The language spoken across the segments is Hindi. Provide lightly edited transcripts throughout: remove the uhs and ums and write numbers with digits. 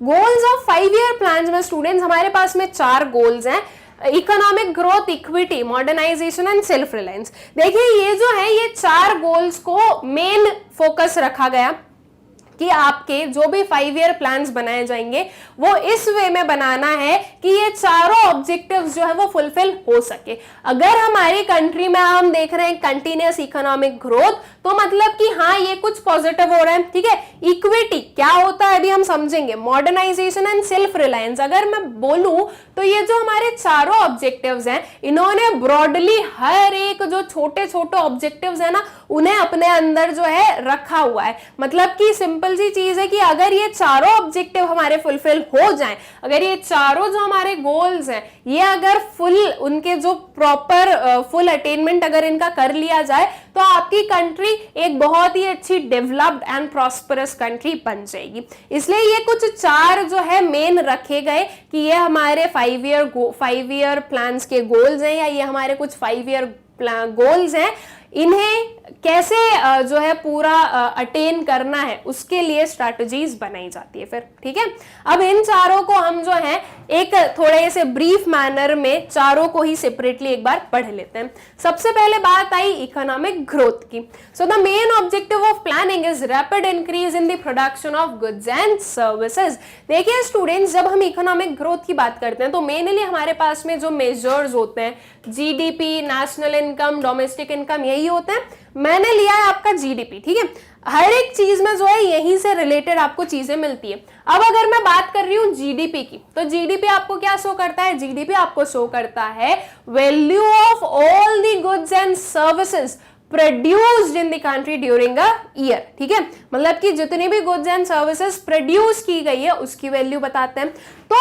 गोल्स ऑफ 5 ईयर प्लान में स्टूडेंट्स हमारे पास में 4 गोल्स हैं, economic growth, equity, modernisation and self reliance. देखिए ये जो है ये 4 गोल्स को मेन फोकस रखा गया कि आपके जो भी 5 ईयर प्लान्स बनाए जाएंगे वो इस वे में बनाना है कि ये चारों ऑब्जेक्टिव्स जो है वो फुलफिल हो सके। अगर हमारी कंट्री में हम देख रहे हैं कंटिन्यूअस इकोनॉमिक ग्रोथ, तो मतलब कि हाँ ये कुछ पॉजिटिव हो रहा है, ठीक है। इक्विटी क्या होता है अभी हम समझेंगे, मॉडर्नाइजेशन एंड सेल्फ रिलायंस। अगर मैं बोलूं तो ये जो हमारे चारों ऑब्जेक्टिव्स हैं, इन्होंने ब्रॉडली हर एक जो छोटे छोटे ऑब्जेक्टिव्स है ना उन्हें अपने अंदर जो है रखा हुआ है। मतलब कि सिंपल सी चीज है कि अगर ये चारों ऑब्जेक्टिव हमारे फुलफिल हो जाएं, अगर ये चारों जो हमारे गोल्स हैं ये अगर फुल उनके जो प्रॉपर फुल अटेनमेंट अगर इनका कर लिया जाए तो आपकी कंट्री एक बहुत ही अच्छी डेवलप्ड एंड प्रॉस्परस कंट्री बन जाएगी। इसलिए ये कुछ 4 जो है मेन रखे गए कि ये हमारे 5 ईयर प्लान्स के गोल्स हैं, या ये हमारे कुछ 5 ईयर गोल्स हैं, इन्हें कैसे जो है पूरा अटेन करना है उसके लिए स्ट्रैटेजीज बनाई जाती है फिर, ठीक है। अब इन चारों को हम जो है एक थोड़े से ब्रीफ मैनर में चारों को ही सेपरेटली एक बार पढ़ लेते हैं। सबसे पहले बात आई इकोनॉमिक ग्रोथ की। So the main objective of planning is rapid increase in the production of goods and services. देखिए स्टूडेंट्स, जब हम इकोनॉमिक ग्रोथ की बात करते हैं तो मेनली हमारे पास में जो मेजर्स होते हैं GDP, national income, domestic income, यही होते हैं। मैंने लिया है आपका जीडीपी, ठीक है। हर एक चीज में जो है यहीं से रिलेटेड आपको चीजें मिलती है। अब अगर मैं बात कर रही हूं जीडीपी की, तो जीडीपी आपको क्या शो करता है, जीडीपी आपको शो करता है value of all the goods and services produced in the country during a year, ठीक है। मतलब कि जितनी भी गुड्स एंड सर्विसेज प्रोड्यूस की गई है उसकी वैल्यू बताते हैं। तो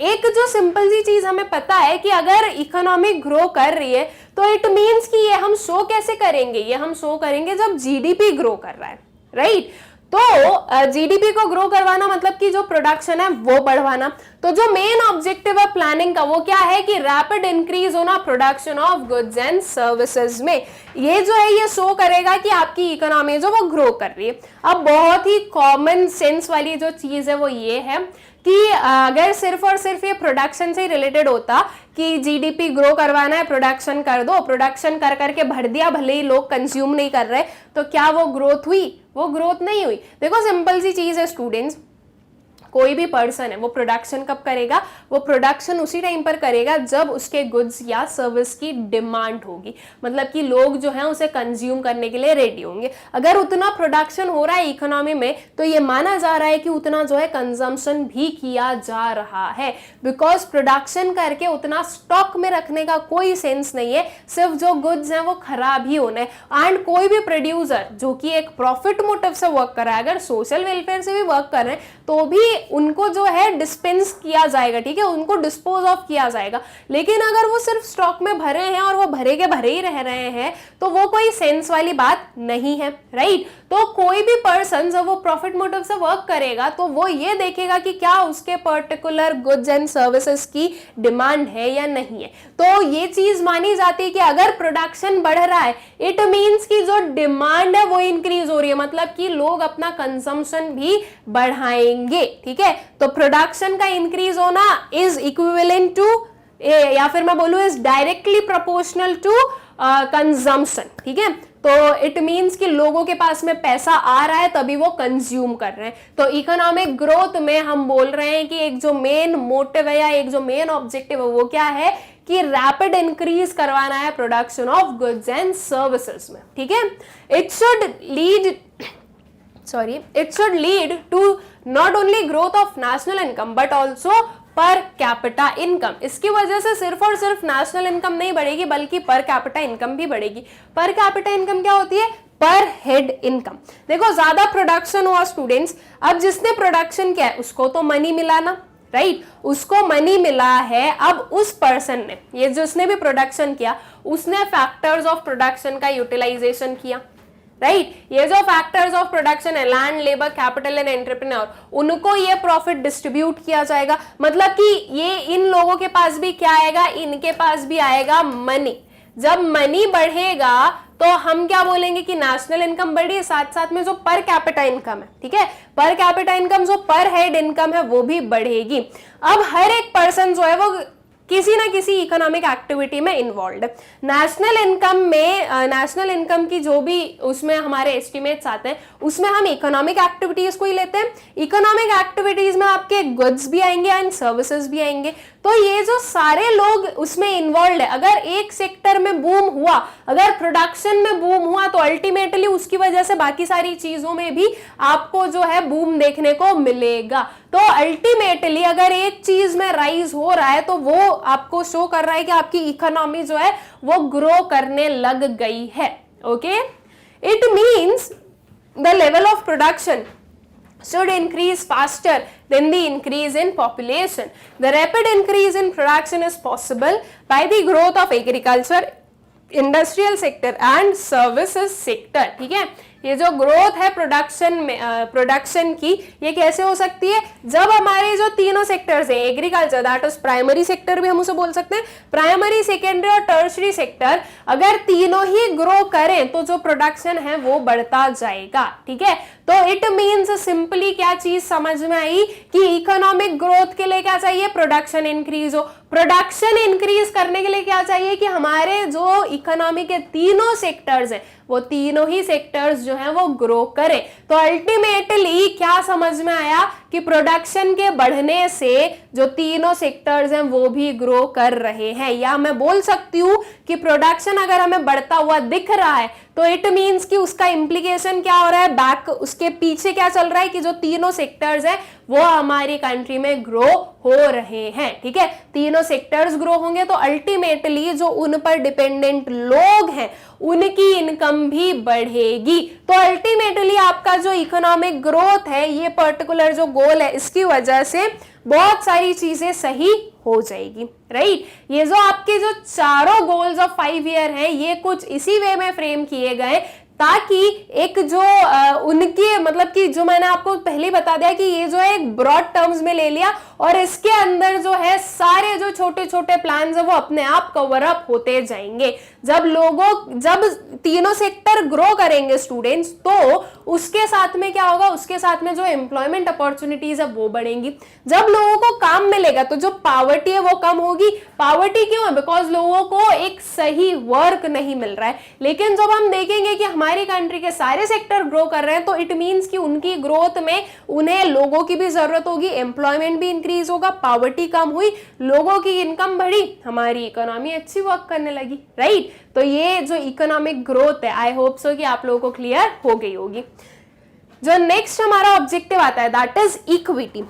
एक जो सिंपल सी चीज हमें पता है कि अगर इकोनॉमी ग्रो कर रही है तो इट मींस कि ये हम शो कैसे करेंगे, ये हम शो करेंगे जब जीडीपी ग्रो कर रहा है, राइट। तो जीडीपी को ग्रो करवाना मतलब कि जो प्रोडक्शन है वो बढ़वाना। तो जो मेन ऑब्जेक्टिव है प्लानिंग का वो क्या है कि रैपिड इंक्रीज होना production of goods and services में। ये जो है ये शो करेगा कि आपकी इकोनॉमी जो वो ग्रो कर रही है। अब बहुत ही कॉमन सेंस वाली जो चीज है वो ये है कि अगर सिर्फ और सिर्फ ये प्रोडक्शन से ही रिलेटेड होता कि जीडीपी ग्रो करवाना है, प्रोडक्शन कर दो, प्रोडक्शन कर करके भर दिया, भले ही लोग कंज्यूम नहीं कर रहे, तो क्या वो ग्रोथ हुई? वो ग्रोथ नहीं हुई। देखो सिंपल सी चीज है स्टूडेंट्स, कोई भी पर्सन है वो प्रोडक्शन कब करेगा, वो प्रोडक्शन उसी टाइम पर करेगा जब उसके गुड्स या सर्विस की डिमांड होगी। मतलब कि लोग जो हैं उसे कंज्यूम करने के लिए रेडी होंगे। अगर उतना प्रोडक्शन हो रहा है इकोनॉमी में तो ये माना जा रहा है कि उतना जो है कंजम्पशन भी किया जा रहा है, बिकॉज प्रोडक्शन करके उतना स्टॉक में रखने का कोई सेंस नहीं है। सिर्फ जो गुड्स हैं वो खराब ही होने हैं। एंड कोई भी प्रोड्यूसर जो कि एक प्रॉफिट मोटिव से वर्क कर रहा है, अगर सोशल वेलफेयर से भी वर्क कर रहे हैं तो भी उनको जो है डिस्पेंस किया जाएगा, ठीक है, उनको डिस्पोज ऑफ किया जाएगा। लेकिन अगर वो सिर्फ स्टॉक में भरे हैं और वो भरे के भरे ही रह रहे हैं तो वो कोई सेंस वाली बात नहीं है, राइट। तो कोई भी पर्सन जब वो प्रॉफिट मोटिव से वर्क करेगा तो वो ये देखेगा कि क्या उसके पर्टिकुलर गुड्स एंड सर्विसेज की डिमांड है या नहीं है। तो ये चीज मानी जाती है कि अगर प्रोडक्शन बढ़ रहा है इट मींस कि जो डिमांड है वो इंक्रीज हो रही है, मतलब कि लोग अपना कंजम्पशन भी बढ़ाएंगे, ठीक है। तो प्रोडक्शन का इंक्रीज होना इज इक्विवेलेंट टू, या फिर मैं बोलूं is directly proportional to consumption, ठीक है। तो इट मींस कि लोगों के पास में पैसा आ रहा है तभी वो कंज्यूम कर रहे हैं। तो इकोनॉमिक ग्रोथ में हम बोल रहे हैं कि एक जो मेन मोटिव है या एक जो मेन ऑब्जेक्टिव है वो क्या है कि रैपिड इंक्रीज करवाना है production of goods and services में, ठीक है। It should lead to not only growth of national income but also per capita income. इसकी वजह से सिर्फ और सिर्फ नेशनल इनकम नहीं बढ़ेगी बल्कि पर कैपिटा इनकम भी बढ़ेगी। पर कैपिटा इनकम क्या होती है? पर हेड इनकम। देखो ज्यादा प्रोडक्शन हुआ स्टूडेंट्स, अब जिसने प्रोडक्शन किया है उसको तो मनी मिला ना, राइट, उसको मनी मिला है। अब उस पर्सन ने, ये जिसने भी प्रोडक्शन किया, उसने फैक्टर्स ऑफ प्रोडक्शन का यूटिलाइजेशन किया, राइट। ये जो फैक्टर्स ऑफ प्रोडक्शन है, land, labour, capital and entrepreneur, उनको ये प्रॉफिट डिस्ट्रीब्यूट किया जाएगा। मतलब कि ये इन लोगों के पास भी क्या आएगा, इनके पास भी आएगा मनी। जब मनी बढ़ेगा तो हम क्या बोलेंगे कि नेशनल इनकम बढ़ी, साथ साथ में जो पर कैपिटा इनकम है, ठीक है, पर कैपिटा इनकम जो पर हेड इनकम है वो भी बढ़ेगी। अब हर एक पर्सन जो है वो किसी ना किसी इकोनॉमिक एक्टिविटी में इन्वॉल्व है। नेशनल इनकम की जो भी उसमें हमारे एस्टिमेट्स आते हैं उसमें हम इकोनॉमिक एक्टिविटीज को ही लेते हैं। इकोनॉमिक एक्टिविटीज में आपके गुड्स भी आएंगे एंड सर्विसेज भी आएंगे। तो ये जो सारे लोग उसमें इन्वॉल्व है, अगर एक सेक्टर में बूम हुआ, अगर प्रोडक्शन में बूम हुआ, तो अल्टीमेटली उसकी वजह से बाकी सारी चीजों में भी आपको जो है बूम देखने को मिलेगा। तो अल्टीमेटली अगर एक चीज में राइज हो रहा है तो वो आपको शो कर रहा है कि आपकी इकोनॉमी जो है वो ग्रो करने लग गई है। Okay, it means the level of production should increase faster than the increase in population. The rapid increase in production is possible by the growth of agriculture, industrial sector and services sector. ठीक है, ये जो ग्रोथ है प्रोडक्शन की, ये कैसे हो सकती है? जब हमारे जो तीनों सेक्टर्स हैं, agriculture that is primary sector भी हम उसे बोल सकते हैं, प्राइमरी, सेकेंडरी और टर्शरी सेक्टर, अगर तीनों ही ग्रो करें तो जो प्रोडक्शन है वो बढ़ता जाएगा। ठीक है, तो इट मीन्स सिंपली क्या चीज समझ में आई कि इकोनॉमिक ग्रोथ के लिए क्या चाहिए? प्रोडक्शन इंक्रीज हो। प्रोडक्शन इंक्रीज करने के लिए क्या चाहिए? कि हमारे जो इकोनॉमी के तीनों सेक्टर्स हैं वो तीनों ही सेक्टर्स जो हैं वो ग्रो करें। तो अल्टीमेटली क्या समझ में आया कि प्रोडक्शन के बढ़ने से जो तीनों सेक्टर्स हैं वो भी ग्रो कर रहे हैं। या मैं बोल सकती हूं कि प्रोडक्शन अगर हमें बढ़ता हुआ दिख रहा है तो इट मीन्स कि उसका इंप्लीकेशन क्या हो रहा है, बैक उसके पीछे क्या चल रहा है कि जो तीनों सेक्टर्स हैं वो हमारी कंट्री में ग्रो हो रहे हैं। ठीक है, तीनों सेक्टर्स ग्रो होंगे तो अल्टीमेटली जो उन पर डिपेंडेंट लोग हैं उनकी इनकम भी बढ़ेगी। तो अल्टीमेटली आपका जो इकोनॉमिक ग्रोथ है, ये पर्टिकुलर जो गोल है, इसकी वजह से बहुत सारी चीजें सही हो जाएगी। राइट, ये जो आपके जो चारों गोल्स ऑफ 5 ईयर हैं ये कुछ इसी वे में फ्रेम किए गए ताकि एक जो उनके मतलब कि जो मैंने आपको पहले बता दिया कि ये जो है एक ब्रॉड टर्म्स में ले लिया और इसके अंदर जो है सारे जो छोटे छोटे प्लान्स है वो अपने आप कवर अप होते जाएंगे। जब तीनों सेक्टर ग्रो करेंगे स्टूडेंट्स तो उसके साथ में क्या होगा, उसके साथ में जो एम्प्लॉयमेंट अपॉर्चुनिटीज है वो बढ़ेंगी। जब लोगों को काम मिलेगा तो जो पॉवर्टी है वो कम होगी। पॉवर्टी क्यों है? बिकॉज लोगों को एक सही वर्क नहीं मिल रहा है। लेकिन जब हम देखेंगे कि हमारी कंट्री के सारे सेक्टर ग्रो कर रहे हैं तो इट मीन्स कि उनकी ग्रोथ में उन्हें लोगों की भी जरूरत होगी, एम्प्लॉयमेंट भी इंक्रीज होगा, पॉवर्टी कम हुई, लोगों की इनकम बढ़ी, हमारी इकोनॉमी अच्छी वर्क करने लगी। राइट, तो ये जो इकोनॉमिक ग्रोथ है आई होप सो कि आप लोगों को क्लियर हो गई होगी। जो नेक्स्ट हमारा ऑब्जेक्टिव आता है that is equity.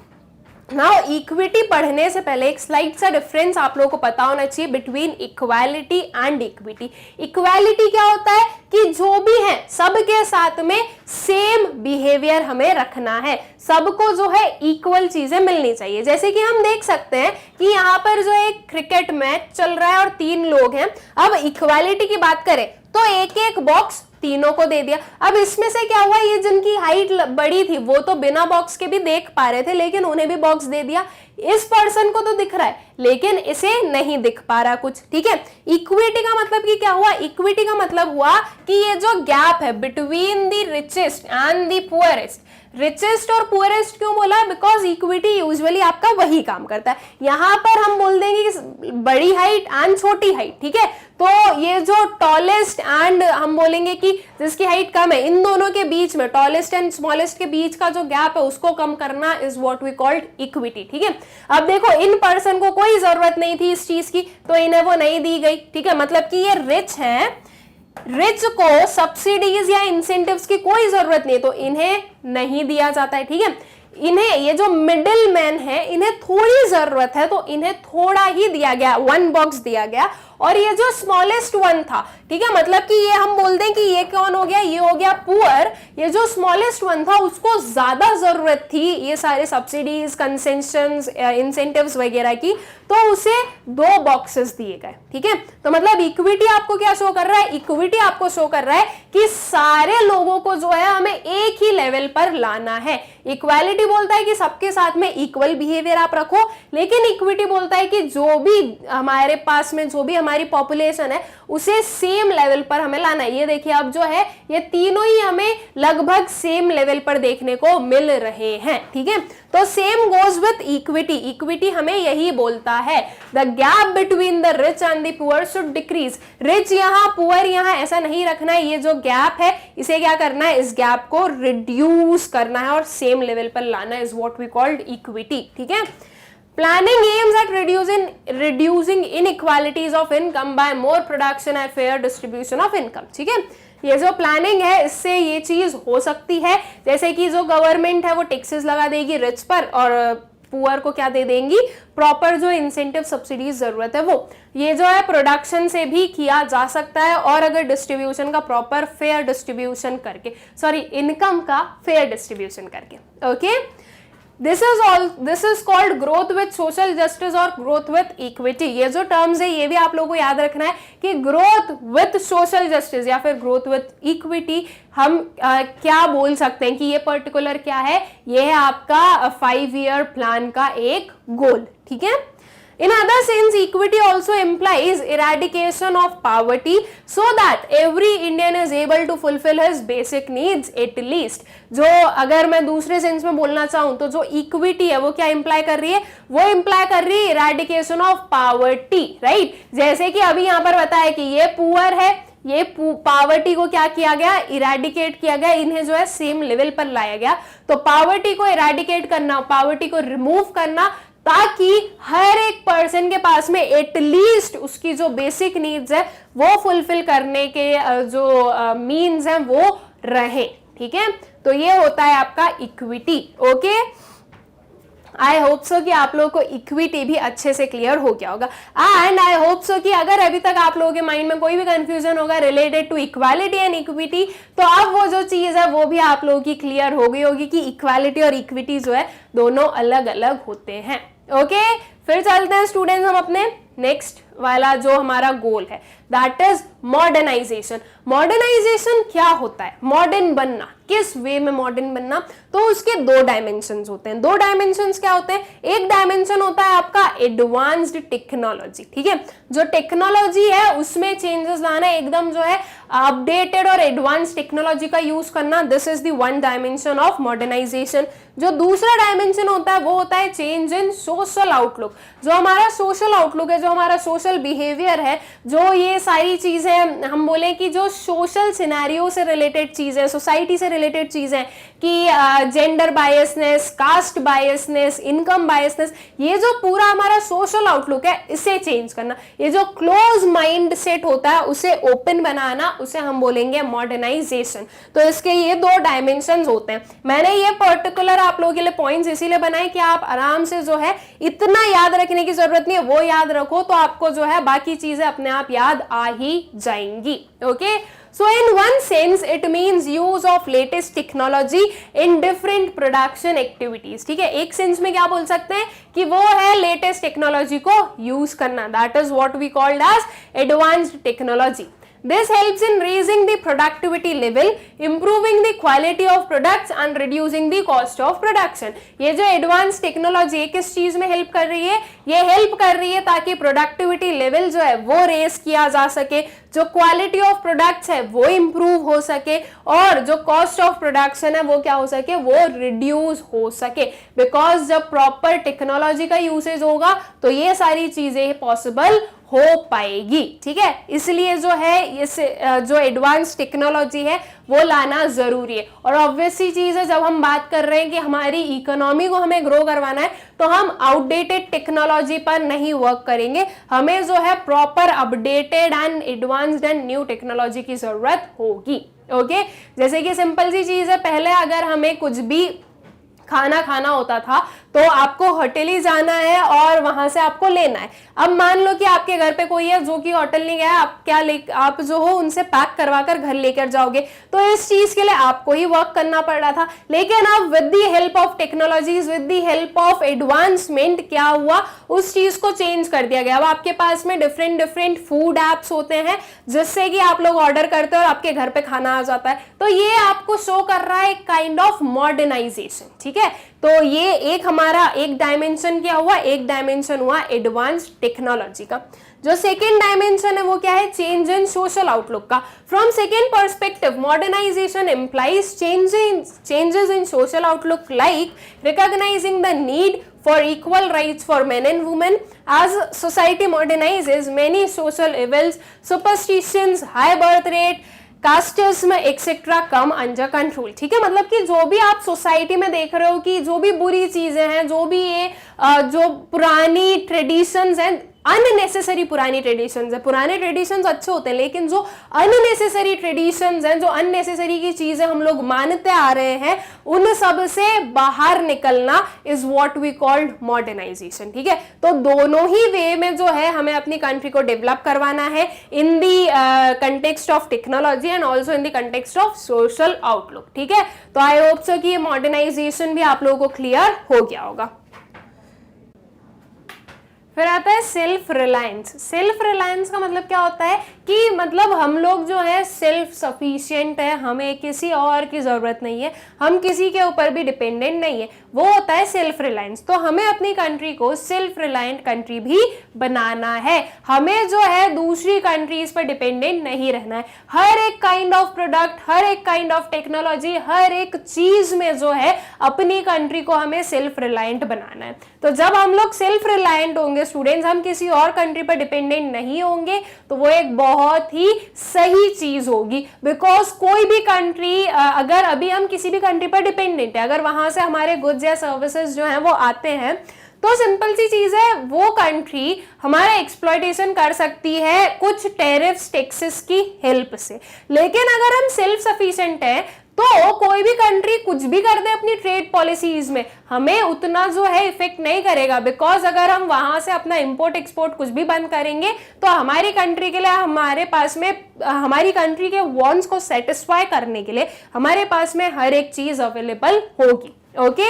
Now equity पढ़ने से पहले एक स्लाइड सा डिफरेंस आप लोगों को पता होना चाहिए between equality and equity. Equality क्या होता है कि जो भी है सबके साथ में सेम बिहेवियर हमें रखना है, सबको जो है इक्वल चीजें मिलनी चाहिए। जैसे कि हम देख सकते हैं कि यहाँ पर जो एक क्रिकेट मैच चल रहा है और 3 लोग हैं। अब इक्वालिटी की बात करें तो एक एक बॉक्स तीनों को दे दिया। अब इसमें से क्या हुआ, ये जिनकी हाइट बड़ी थी वो तो बिना बॉक्स के भी देख पा रहे थे लेकिन उन्हें भी बॉक्स दे दिया। इस पर्सन को तो दिख रहा है लेकिन इसे नहीं दिख पा रहा कुछ। ठीक है, इक्विटी का मतलब कि क्या हुआ? इक्विटी का मतलब हुआ कि ये जो गैप है between the richest and the poorest, richest और पुअरेस्ट क्यों बोला? बिकॉज इक्विटी यूजुअली आपका वही काम करता है। यहां पर हम बोल देंगे कि बड़ी हाइट एंड छोटी हाइट। ठीक है, तो ये जो टॉलेस्ट एंड हम बोलेंगे कि जिसकी हाइट कम है, इन दोनों के बीच में टॉलेस्ट एंड स्मॉलेस्ट के बीच का जो गैप है उसको कम करना is what we called equity. ठीक है, अब देखो इन पर्सन को कोई जरूरत नहीं थी इस चीज की तो इन्हें वो नहीं दी गई। ठीक है, मतलब कि ये रिच है, रिच को सब्सिडीज या इंसेंटिव्स की कोई जरूरत नहीं तो इन्हें नहीं दिया जाता है। ठीक है, इन्हें ये जो मिडिल मैन है इन्हें थोड़ी जरूरत है तो इन्हें थोड़ा ही दिया गया, 1 बॉक्स दिया गया। और ये जो स्मॉलेस्ट वन था, ठीक है, मतलब कि ये हम बोल दें कि ये कौन हो गया, ये हो गया पुअर। ये जो स्मॉलेस्ट वन था उसको ज्यादा जरूरत थी ये सारे सब्सिडीज, कंसेशंस, इंसेंटिव्स वगैरह की, तो उसे 2 बॉक्सेस दिए गए। ठीक है, तो मतलब इक्विटी आपको क्या शो कर रहा है? इक्विटी आपको शो कर रहा है कि सारे लोगों को जो है हमें एक ही लेवल पर लाना है। इक्वालिटी बोलता है कि सबके साथ में इक्वल बिहेवियर आप रखो, लेकिन इक्विटी बोलता है कि जो भी हमारे पास में जो भी हमारी पॉपुलेशन है उसे सेम लेवल पर हमें लाना है। ये देखिए अब जो है ये तीनों ही हमें लगभग सेम लेवल पर देखने को मिल रहे हैं, ठीक है। तो same goes with equity, equity हमें यही बोलता है the gap between the rich and the poor should decrease. Rich यहाँ पुअर यहाँ ऐसा नहीं रखना है, ये जो गैप है इसे क्या करना है, इस गैप को रिड्यूस करना है और सेम लेवल पर लाना है, is what we called equity, ठीक है। Planning aims at reducing inequalities of income by more production and fair distribution of income, ठीक है। ये जो प्लानिंग है इससे ये चीज हो सकती है, जैसे कि जो गवर्नमेंट है वो टैक्सेस लगा देगी रिच पर और पुअर को क्या दे देंगी, प्रॉपर जो इंसेंटिव सब्सिडीज जरूरत है वो। ये जो है प्रोडक्शन से भी किया जा सकता है और अगर डिस्ट्रीब्यूशन का प्रॉपर फेयर डिस्ट्रीब्यूशन करके, सॉरी इनकम का फेयर डिस्ट्रीब्यूशन करके, okay. This is called growth with social justice और ग्रोथ विथ इक्विटी। ये जो टर्म्स है ये भी आप लोगों को याद रखना है कि ग्रोथ विथ सोशल जस्टिस या फिर ग्रोथ विथ इक्विटी हम क्या बोल सकते हैं कि ये पर्टिकुलर क्या है, ये है आपका 5 ईयर प्लान का एक गोल, ठीक है। In other sense, equity also implies eradication of poverty so that every Indian is able to fulfill his basic needs at least. जो अगर मैं दूसरे सेंस में बोलना चाहूं तो जो इक्विटी है वो क्या इंप्लाई कर रही है, वो इंप्लाई कर रही है इरेडिकेशन ऑफ पावर्टी, राइट। जैसे कि अभी यहाँ पर बताया कि ये पुअर है, ये पावर्टी को क्या किया गया, इरेडिकेट किया गया, इन्हें जो है सेम लेवल पर लाया गया। तो पावर्टी को इरेडिकेट करना, पावर्टी को रिमूव करना, ताकि हर एक पर्सन के पास में एटलीस्ट उसकी जो बेसिक नीड्स है वो फुलफिल करने के जो मीन्स हैं वो रहे, ठीक है। तो ये होता है आपका equity, okay. I hope so कि आप लोगों को इक्विटी भी अच्छे से क्लियर हो गया होगा एंड आई होप सो कि अगर अभी तक आप लोगों के माइंड में कोई भी कंफ्यूजन होगा related to equality and equity तो अब वो जो चीज है वो भी आप लोगों की क्लियर हो गई होगी कि इक्वालिटी और इक्विटी जो है दोनों अलग अलग होते हैं, ओके। फिर चलते हैं स्टूडेंट्स हम अपने नेक्स्ट वाला जो हमारा गोल है, दैट इज मॉडर्नाइजेशन। मॉडर्नाइजेशन क्या होता है, मॉडर्न बनना, किस वे में मॉडर्न बनना, तो उसके 2 डायमेंशंस होते हैं। 2 डायमेंशंस क्या होते हैं, एक डायमेंशन होता है आपका एडवांस्ड टेक्नोलॉजी, ठीक है। जो टेक्नोलॉजी है उसमें चेंजेस लाना, एकदम जो है अपडेटेड और एडवांस टेक्नोलॉजी का यूज करना, this is the 1 dimension of modernisation. जो दूसरा डायमेंशन होता है वो होता है चेंज इन सोशल आउटलुक। जो हमारा सोशल आउटलुक है, जो हमारा सोशल बिहेवियर है, जो ये सारी चीजें हम बोले कि जो सोशल सिनेरियो से रिलेटेड चीजें, सोसाइटी से रिलेटेड चीजें कि gender biasness, caste biasness, income biasness, ये जो पूरा हमारा सोशल आउटलुक है इसे चेंज करना। ये जो क्लोज माइंड सेट होता है उसे ओपन बनाना, उसे हम बोलेंगे मॉडर्नाइजेशन। तो इसके ये 2 डायमेंशंस होते हैं। मैंने ये पर्टिकुलर आप लोगों के लिए पॉइंट्स इसीलिए बनाए कि आप आराम से जो है इतना याद रखने की जरूरत नहीं है, वो याद रखो तो आपको जो है बाकी चीजें अपने आप याद आ ही जाएंगी, okay. So in one sense it means use of latest technology in different production activities, ठीक है। एक सेंस में क्या बोल सकते हैं कि वो है लेटेस्ट टेक्नोलॉजी को यूज करना, that is what we called as advanced technology. This helps in raising the productivity level, improving the quality of products and reducing the cost of production. ये जो एडवांस टेक्नोलॉजी है किस चीज में हेल्प कर रही है, ये हेल्प कर रही है ताकि प्रोडक्टिविटी लेवल जो है वो रेस किया जा सके, जो क्वालिटी ऑफ प्रोडक्ट्स है वो इंप्रूव हो सके और जो कॉस्ट ऑफ प्रोडक्शन है वो क्या हो सके, वो रिड्यूस हो सके। बिकॉज जब प्रॉपर टेक्नोलॉजी का यूसेज होगा तो ये सारी चीजें पॉसिबल हो पाएगी, ठीक है। इसलिए जो है इस जो एडवांस टेक्नोलॉजी है वो लाना जरूरी है। और ऑब्वियस सी चीज है, जब हम बात कर रहे हैं कि हमारी इकोनॉमी को हमें ग्रो करवाना है तो हम आउटडेटेड टेक्नोलॉजी पर नहीं वर्क करेंगे, हमें जो है proper updated and advanced and new technology की जरूरत होगी, ओके। जैसे कि सिंपल सी चीज है, पहले अगर हमें कुछ भी खाना खाना होता था तो आपको होटल ही जाना है और वहां से आपको लेना है। अब मान लो कि आपके घर पे कोई है जो कि होटल नहीं गया, आप जो हो उनसे पैक करवा कर घर लेकर जाओगे, तो इस चीज के लिए आपको ही वर्क करना पड़ रहा था। लेकिन अब with the help of technologies, with the help of advancement क्या हुआ, उस चीज को चेंज कर दिया गया। अब आपके पास में डिफरेंट फूड एप्स होते हैं जिससे कि आप लोग ऑर्डर करते हो और आपके घर पे खाना आ जाता है। तो ये आपको शो कर रहा है काइंड ऑफ मॉडर्नाइजेशन, ठीक है। तो ये एक हमारा एक डायमेंशन क्या हुआ, एक डायमेंशन हुआ एडवांस टेक्नोलॉजी का। जो सेकेंड डायमेंशन है वो क्या है, चेंज इन सोशल आउटलुक का। From second perspective modernization implies changes in social outlook like recognizing the need for equal rights for men and women. As society modernizes, many social evils, superstitions, high birth rate, casteism etcetera come under control. ठीक है, मतलब कि जो भी आप सोसाइटी में देख रहे हो कि जो भी बुरी चीजें हैं, जो भी ये जो पुरानी ट्रेडिशंस हैं, अननेसेसरी पुरानी ट्रेडिशंस है, पुराने ट्रेडिशंस अच्छे होते हैं लेकिन जो अननेसेसरी ट्रेडिशंस हैं, जो अननेसेसरी की चीजें हम लोग मानते आ रहे हैं, उन सब से बाहर निकलना is what we called modernization. ठीक है, तो दोनों ही वे में जो है हमें अपनी कंट्री को डेवलप करवाना है, in the context of technology and also in the context of social outlook. ठीक है, तो आई होप सो कि मॉडर्नाइजेशन भी आप लोगों को क्लियर हो गया होगा। फिर आता है सेल्फ रिलायंस। सेल्फ रिलायंस का मतलब क्या होता है कि मतलब हम लोग जो है सेल्फ सफिशिएंट है, हमें किसी और की जरूरत नहीं है, हम किसी के ऊपर भी डिपेंडेंट नहीं है, वो होता है सेल्फ रिलायंस। तो हमें अपनी कंट्री को सेल्फ रिलायंट कंट्री भी बनाना है, हमें जो है दूसरी कंट्रीज पर डिपेंडेंट नहीं रहना है। हर एक काइंड ऑफ प्रोडक्ट, हर एक काइंड ऑफ टेक्नोलॉजी, हर एक चीज में जो है अपनी कंट्री को हमें सेल्फ रिलायंट बनाना है। तो जब हम लोग सेल्फ रिलायंट होंगे स्टूडेंट्स, हम किसी और कंट्री पर डिपेंडेंट नहीं होंगे, तो वो एक बहुत ही सही चीज होगी। बिकॉज कोई भी कंट्री, अगर अभी हम किसी भी कंट्री पर डिपेंडेंट है, अगर वहां से हमारे गुड्स या सर्विसेज जो हैं वो आते हैं, तो सिंपल सी चीज है, वो कंट्री हमारा एक्सप्लॉयटेशन कर सकती है कुछ टैरिफ्स टैक्सेस की हेल्प से। लेकिन अगर हम सेल्फ सफिशिएंट हैं तो कोई भी कंट्री कुछ भी कर दे अपनी ट्रेड पॉलिसीज में, हमें उतना जो है इफेक्ट नहीं करेगा। बिकॉज अगर हम वहां से अपना इंपोर्ट एक्सपोर्ट कुछ भी बंद करेंगे तो हमारी कंट्री के लिए, हमारे पास में हमारी कंट्री के वांट्स को सेटिस्फाई करने के लिए हमारे पास में हर एक चीज अवेलेबल होगी। Okay,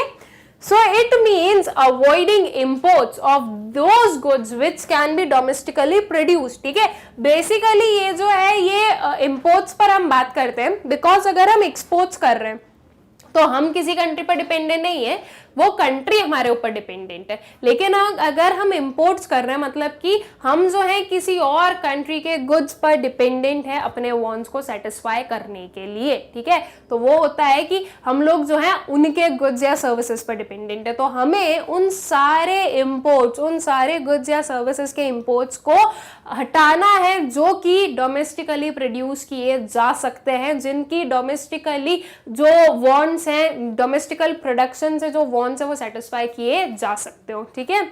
so it means avoiding imports of those goods which can be domestically produced। ठीक है, बेसिकली ये जो है ये imports पर हम बात करते हैं, बिकॉज अगर हम एक्सपोर्ट्स कर रहे हैं तो हम किसी कंट्री पर डिपेंडेंट नहीं है, वो कंट्री हमारे ऊपर डिपेंडेंट है। लेकिन अगर हम इंपोर्ट्स कर रहे हैं, मतलब कि हम जो है किसी और कंट्री के गुड्स पर डिपेंडेंट है अपने वांट्स को सेटिस्फाई करने के लिए। ठीक है, तो वो होता है कि हम लोग जो है उनके गुड्स या सर्विसेज पर डिपेंडेंट है, तो हमें उन सारे इंपोर्ट्स, उन सारे गुड्स या सर्विसेज के इंपोर्ट्स को हटाना है जो कि डोमेस्टिकली प्रोड्यूस किए जा सकते हैं, जिनकी डोमेस्टिकली जो वांट्स हैं, डोमेस्टिकल प्रोडक्शन से जो वांट्स है वो सेटिस्फाई किए जा सकते हो। ठीक है,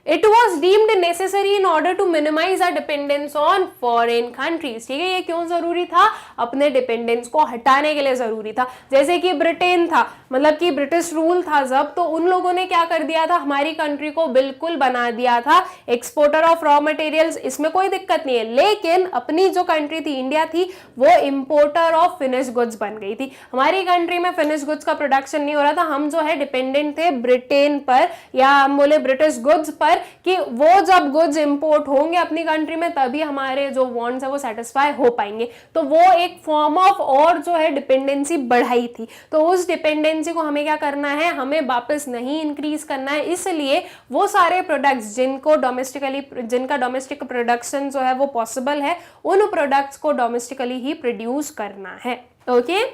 It was deemed necessary in order to minimize our dependence on foreign countries। ठीक है, ये क्यों जरूरी था, अपने डिपेंडेंस को हटाने के लिए जरूरी था। जैसे कि ब्रिटेन था, मतलब कि ब्रिटिश रूल था जब, तो उन लोगों ने क्या कर दिया था, हमारी कंट्री को बिल्कुल बना दिया था एक्सपोर्टर ऑफ रॉ मटेरियल्स, इसमें कोई दिक्कत नहीं है। लेकिन अपनी जो कंट्री थी, इंडिया थी, वो इंपोर्टर ऑफ फिनिश गुड्स बन गई थी। हमारी कंट्री में फिनिश गुड्स का प्रोडक्शन नहीं हो रहा था, हम जो है डिपेंडेंट थे ब्रिटेन पर, या हम बोले ब्रिटिश गुड्स पर, कि वो जब गुड्स इंपोर्ट होंगे अपनी कंट्री में तभी हमारे जो वांट्स है वो सेटिस्फाई हो पाएंगे। तो वो एक फॉर्म ऑफ और जो है डिपेंडेंसी बढ़ाई थी। तो उस डिपेंडेंसी को हमें क्या करना है, हमें वापस नहीं इंक्रीज करना है। इसलिए वो सारे प्रोडक्ट्स जिनका डोमेस्टिक प्रोडक्शन जो है वो पॉसिबल है, उन प्रोडक्ट्स को डोमेस्टिकली ही प्रोड्यूस करना है। Okay,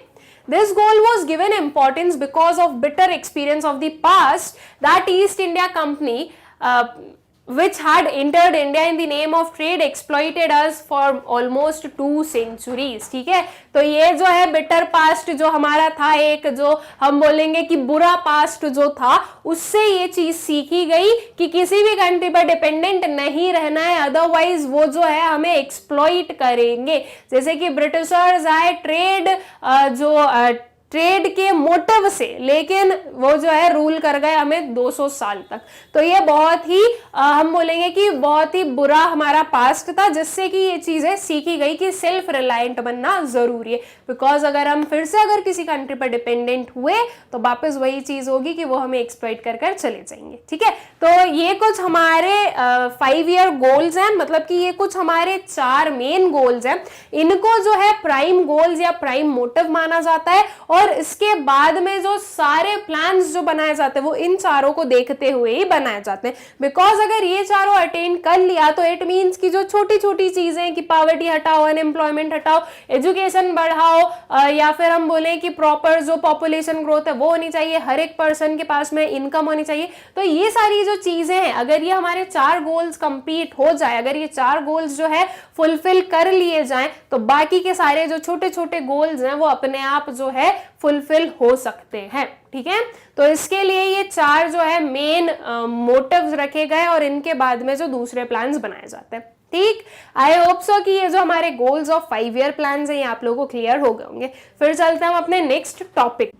This goal was given importance because of bitter experience of the past that East India Company, which had entered India in the name of trade, exploited us for almost 2 centuries। ठीक है, तो ये जो है बिटर पास्ट जो हमारा था, एक जो हम बोलेंगे कि बुरा पास्ट जो था, उससे ये चीज सीखी गई कि किसी भी कंट्री पर डिपेंडेंट नहीं रहना है, अदरवाइज वो जो है हमें एक्सप्लॉइट करेंगे। जैसे कि ब्रिटिशर्स आए ट्रेड के मोटिव से, लेकिन वो जो है रूल कर गए हमें 200 साल तक। तो ये बहुत ही हम बोलेंगे कि बहुत ही बुरा हमारा पास्ट था, जिससे कि ये चीजें सीखी गई कि सेल्फ रिलायंट बनना जरूरी है। बिकॉज अगर हम फिर से अगर किसी कंट्री पर डिपेंडेंट हुए तो वापस वही चीज होगी कि वो हमें एक्सप्लॉइट कर कर चले जाएंगे। ठीक है, तो ये कुछ हमारे 5 ईयर गोल्स हैं, मतलब कि ये कुछ हमारे 4 मेन गोल्स हैं। इनको जो है प्राइम गोल्स या प्राइम मोटिव माना जाता है, और और इसके बाद में जो सारे प्लान्स जो बनाए जाते हैं वो इन चारों को देखते हुए ही बनाए जाते हैं। बिकॉज अगर ये चारों अटेन कर लिया तो इट मीन्स की जो छोटी छोटी चीजें कि पॉवर्टी हटाओ, अनएम्प्लॉयमेंट हटाओ, एजुकेशन बढ़ाओ, या फिर हम बोले कि प्रॉपर जो पॉपुलेशन ग्रोथ है वो होनी चाहिए, हर एक पर्सन के पास में इनकम होनी चाहिए, तो ये सारी जो चीजें हैं अगर ये हमारे 4 गोल्स कंप्लीट हो जाए, अगर ये 4 गोल्स जो है फुलफिल कर लिए जाएं, तो बाकी के सारे जो छोटे छोटे गोल्स हैं वो अपने आप जो है फुलफिल हो सकते हैं। ठीक है, तो इसके लिए ये 4 जो है मेन मोटिव्स रखे गए और इनके बाद में जो दूसरे प्लान्स बनाए जाते हैं। ठीक, आई होप सो कि ये जो हमारे गोल्स ऑफ 5 ईयर प्लान्स हैं ये आप लोगों को क्लियर हो गए होंगे। फिर चलते हैं हम अपने नेक्स्ट टॉपिक।